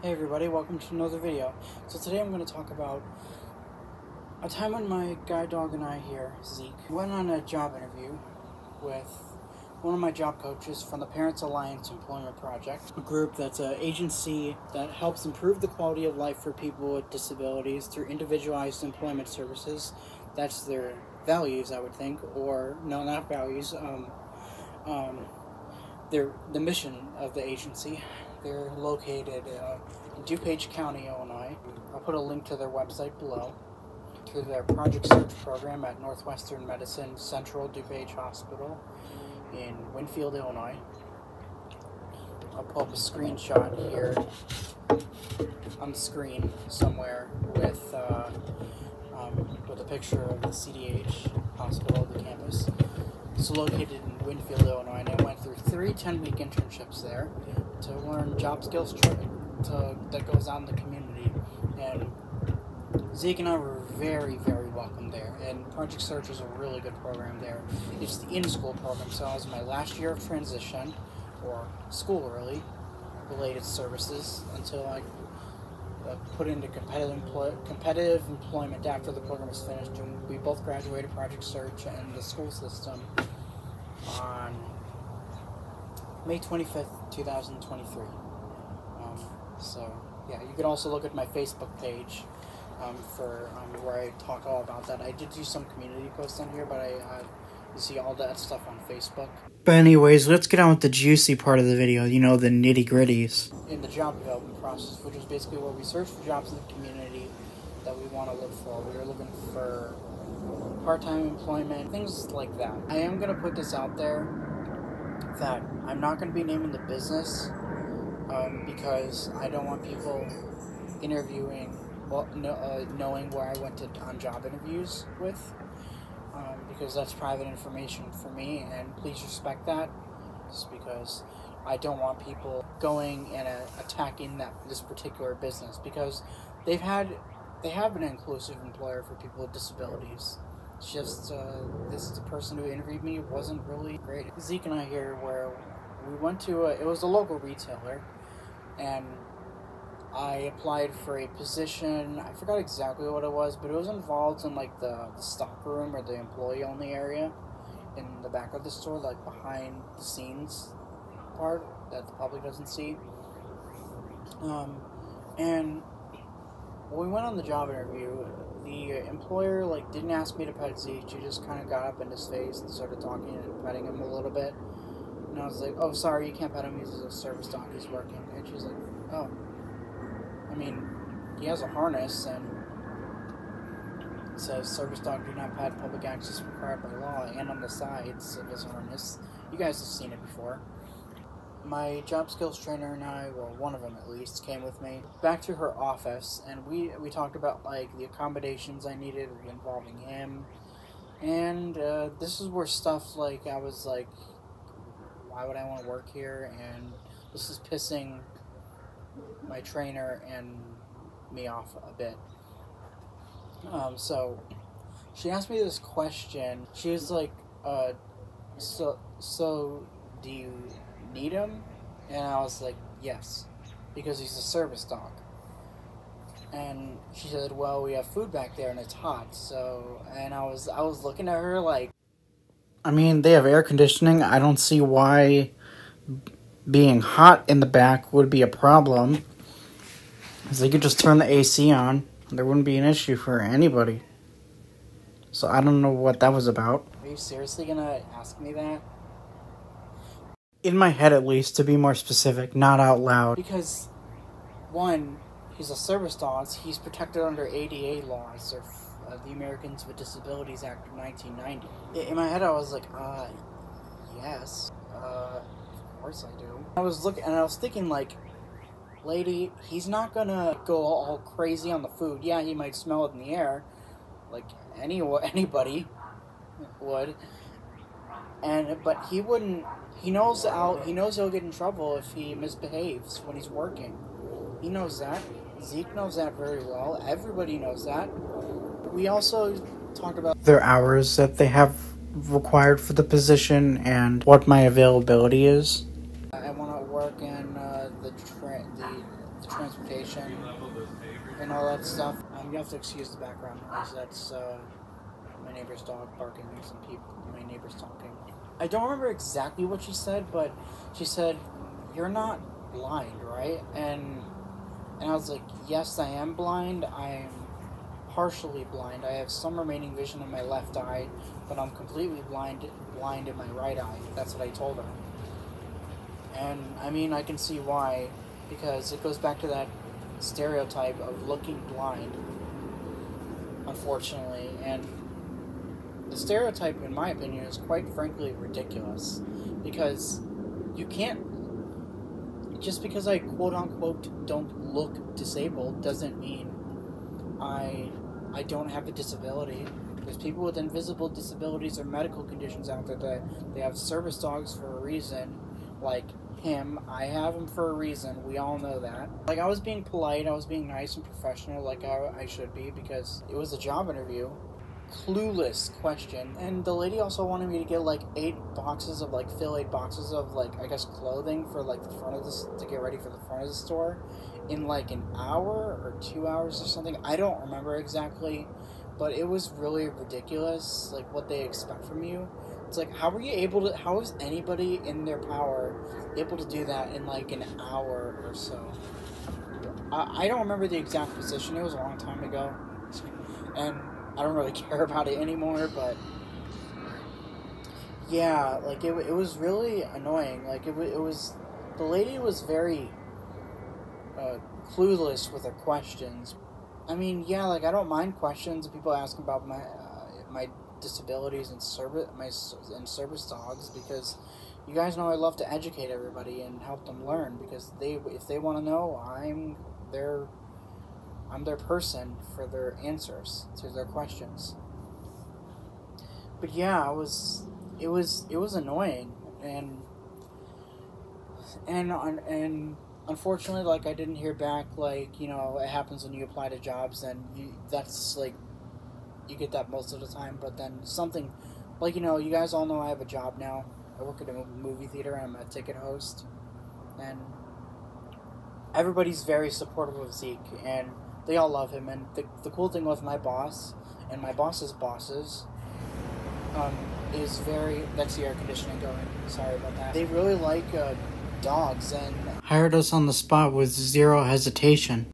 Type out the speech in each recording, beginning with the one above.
Hey everybody, welcome to another video. So today I'm going to talk about a time when my guide dog and I here, Zeke, went on a job interview with one of my job coaches from the Parents Alliance Employment Project, a group that's an agency that helps improve the quality of life for people with disabilities through individualized employment services. That's their values, I would think, or no, not values, the mission of the agency. They're located in DuPage County, Illinois. I'll put a link to their website below. Through their Project Search program at Northwestern Medicine Central DuPage Hospital in Winfield, Illinois. I'll pull up a screenshot here on the screen somewhere with a picture of the CDH hospital, the campus. It's located in Winfield, Illinois, and I went through 3 10-week internships there to learn job skills that goes out in the community. And Zeke and I were very, very welcome there, and Project Search is a really good program there. It's the in-school program, so I was in my last year of transition, or school really, related services, until I put into competitive employment after the program was finished, and we both graduated Project Search and the school system on May 25th, 2023. So, yeah, you can also look at my Facebook page for where I talk all about that. I did do some community posts on here, but you see all that stuff on Facebook. But anyways, let's get on with the juicy part of the video, you know, the nitty-gritties. In the job development process, which is basically where we search for jobs in the community that we want to look for. We are looking for part-time employment, things like that. I am going to put this out there that I'm not going to be naming the business because I don't want people interviewing, knowing where I went on job interviews with. Because that's private information for me, and please respect that, just because I don't want people going and attacking this particular business, because they have an inclusive employer for people with disabilities. It's just the person who interviewed me wasn't really great. Zeke and I here, where we went to it was a local retailer, and I applied for a position. I forgot exactly what it was, but it was involved in like the stock room or the employee-only area in the back of the store, like behind the scenes part that the public doesn't see. And when we went on the job interview, the employer didn't ask me to pet Zeke. She just kind of got up in his face and started talking and petting him a little bit. And I was like, "Oh, sorry, you can't pet him. He's a service dog. He's working." And she's like, "Oh. I mean, he has a harness, and it says service dog do not pet, public access required by law, and on the sides of his harness." You guys have seen it before. My job skills trainer and I, well, one of them at least, came with me back to her office, and we talked about the accommodations I needed involving him, and this is where stuff I was like, why would I want to work here? And this is pissing my trainer and me off a bit. So she asked me this question. She was like, so do you need him? And I was like, yes, because he's a service dog. And she said, well, we have food back there and it's hot. So, and I was looking at her like, I mean, they have air conditioning. I don't see why being hot in the back would be a problem. Because they could just turn the AC on. There wouldn't be an issue for anybody. So I don't know what that was about. Are you seriously gonna ask me that? In my head, at least, to be more specific, not out loud. Because, one, he's a service dog. He's protected under ADA laws, or the Americans with Disabilities Act of 1990. In my head, I was like, yes. Of course I do. I was thinking, lady, he's not gonna go all crazy on the food. Yeah, he might smell it in the air, like anybody would. But he wouldn't. He knows he'll get in trouble if he misbehaves when he's working. He knows that. Zeke knows that very well. Everybody knows that. We also talked about their hours that they have required for the position and what my availability is. I want to work in the transportation all that stuff. You have to excuse the background noise. That's my neighbor's dog barking and some people, my neighbor's talking. I don't remember exactly what she said, but she said, "You're not blind, right?" And I was like, "Yes, I am blind. I'm partially blind. I have some remaining vision in my left eye, but I'm completely blind in my right eye." That's what I told her. And I mean, I can see why, because it goes back to that stereotype of looking blind, unfortunately. And the stereotype, in my opinion, is quite frankly ridiculous, because you can't, just because I quote-unquote don't look disabled doesn't mean I don't have a disability. There's people with invisible disabilities or medical conditions out there that they have service dogs for a reason, like him. I have him for a reason. We all know that. Like, I was being polite, I was being nice and professional, like I should be, because it was a job interview. Clueless question. And the lady also wanted me to get like 8 boxes of like, fill 8 boxes of like, I guess clothing for like the front of this, to get ready for the front of the store in like an hour or 2 hours or something. I don't remember exactly, but it was really ridiculous, like what they expect from you. It's like, how is anybody in their power able to do that in like an hour or so? I don't remember the exact position. It was a long time ago, and I don't really care about it anymore, but yeah, like it was really annoying. Like it was, the lady was very clueless with her questions. I mean, yeah, like I don't mind questions. People ask about my disabilities and service dogs, because you guys know I love to educate everybody and help them learn, because if they want to know, I'm their person for their answers to their questions. But yeah, it was annoying, and unfortunately, like, I didn't hear back. Like, you know, it happens when you apply to jobs, and that's like, you get that most of the time. But then something, like, you know, you guys all know I have a job now. I work at a movie theater. I'm a ticket host, and everybody's very supportive of Zeke, and they all love him. And the cool thing with my boss and my boss's bosses is that's the air conditioning going. Sorry about that. They really like dogs, and hired us on the spot with zero hesitation.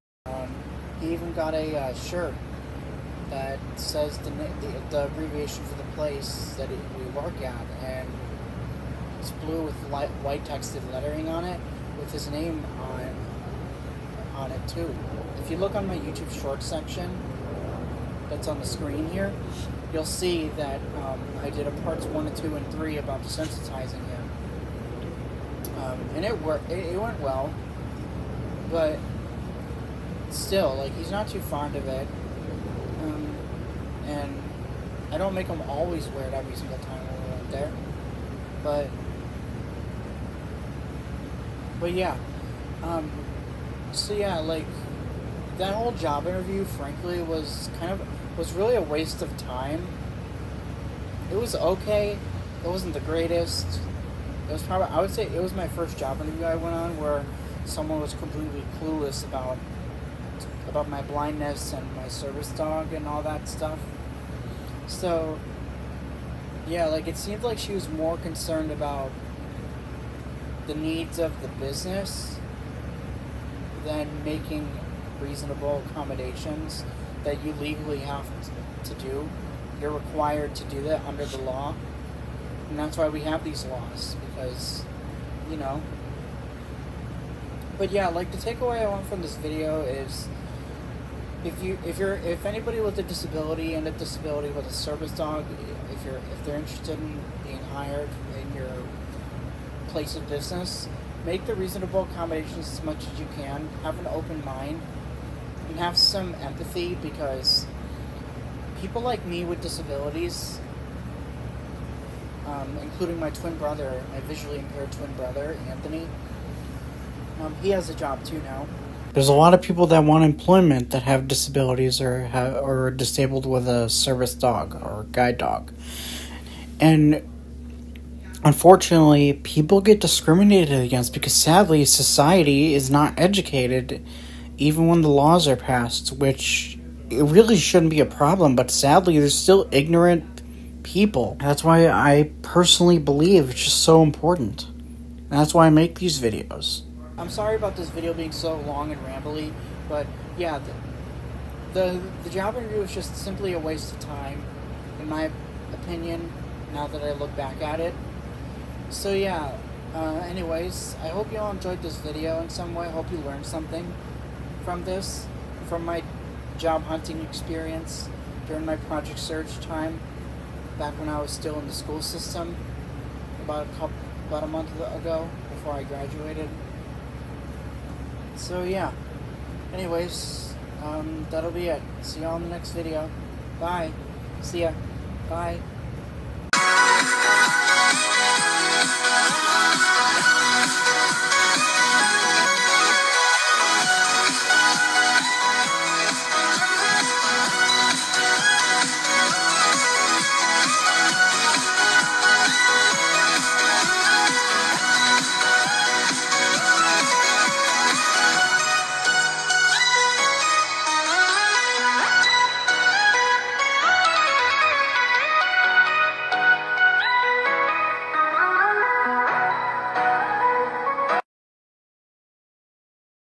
He even got a shirt that says the abbreviation for the place that we work at, and it's blue with white texted lettering on it with his name on it too. If you look on my YouTube short section that's on the screen here, you'll see that I did a parts 1, 2, and 3 about desensitizing him. And it worked. It went well, but still, like, he's not too fond of it. And I don't make him always wear it every single time we're out there. But yeah. So yeah, like, that whole job interview, frankly, was really a waste of time. It was okay. It wasn't the greatest. It was probably, I would say, it was my first job interview I went on where someone was completely clueless about my blindness and my service dog and all that stuff. So yeah, like, it seemed like she was more concerned about the needs of the business than making reasonable accommodations that you legally have to do. You're required to do that under the law, and that's why we have these laws, because, you know. But yeah, like, the takeaway I want from this video is, if anybody with a disability and a disability with a service dog, if they're interested in being hired in your place of business, make the reasonable accommodations as much as you can. Have an open mind and have some empathy, because people like me with disabilities, including my twin brother, my visually impaired twin brother, Anthony, he has a job too now. There's a lot of people that want employment that have disabilities or are disabled with a service dog or guide dog. And unfortunately, people get discriminated against because, sadly, society is not educated even when the laws are passed, which it really shouldn't be a problem, but sadly there's still ignorant people. That's why I personally believe it's just so important. And that's why I make these videos. I'm sorry about this video being so long and rambly, but yeah, the job interview was just simply a waste of time, in my opinion, now that I look back at it. So yeah, anyways, I hope you all enjoyed this video in some way. I hope you learned something from this, from my job hunting experience during my project search time, back when I was still in the school system, about a month ago, before I graduated. So yeah, anyways, that'll be it. See y'all in the next video. Bye. See ya. Bye.